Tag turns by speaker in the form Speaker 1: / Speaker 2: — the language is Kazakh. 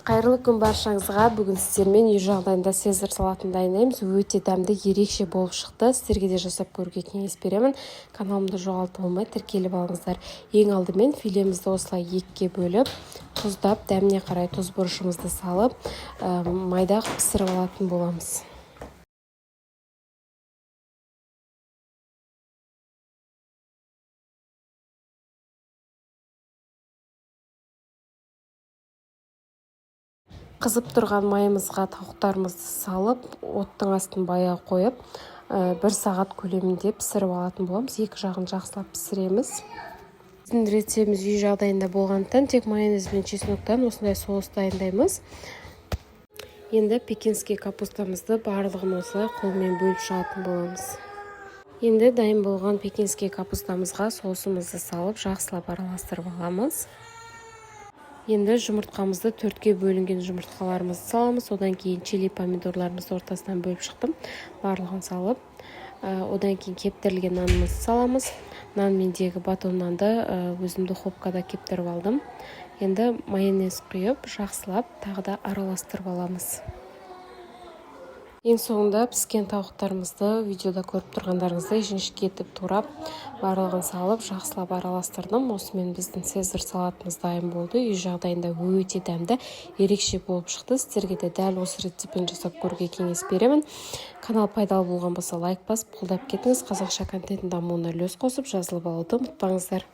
Speaker 1: Қайырлы күн баршаңызға. Бүгін сіздермен үй жағдайында цезарь салатын дайындаймыз. Өте дәмді, ерекше болып шықты. Сіздерге де жасап көруге кеңес беремін. Каналымды жоғалтпай тіркеліп алыңыздар. Ең алдымен филемізді осылай екіге бөліп, тұздап, дәміне қарай тұз бұрышымызды салып, майда пісіріп алатын боламыз. Қызып тұрған майымызға тауықтарымызды салып, оттың астын баяу қойып, 1 сағат көлемінде пісіріп алатын боламыз. Екі жағын жақсылап пісіреміз. Біздің рецептіміз үй жағдайында болғандықтан тек майонез бен чесноктан осындай соус дайындаймыз. Енді пекинский капустамызды барлығын осылай қолмен бөліп шығатын боламыз. Енді дайын болған пекинский капустамызға соусымызды салып, жақсылап араластырып аламыз. Енді жұмыртқамызды 4-ке бөлінген жұмыртқаларымызды саламыз. Одан кейін чили помидорларымызды ортасынан бөліп шықтым. Барлығын салып, одан кейін кептірілген нанымызды саламыз. Нан мендегі батон нанды өзім духовкада кептіріп алдым. Енді майонез құйып, жақсылап тағы да араластырып аламыз. Ең соңында піскен тауықтарымызды видеода көріп тұрғандарыңыздай жіңішке етіп турап, барлығын салып, жақсылап араластырдым. Осымен біздің цезарь салатымыз дайын болды. Үй жағдайында өте дәмді, ерекше болып шықты. Сіздерге де дәл осы рецептпен жасап көруге кеңес беремін. Канал пайдалы болған болса лайк басып, қолдап кетіңіз. Қазақша контенттің дамуына үлес қосып, жазылып алуды ұмытпаңыздар.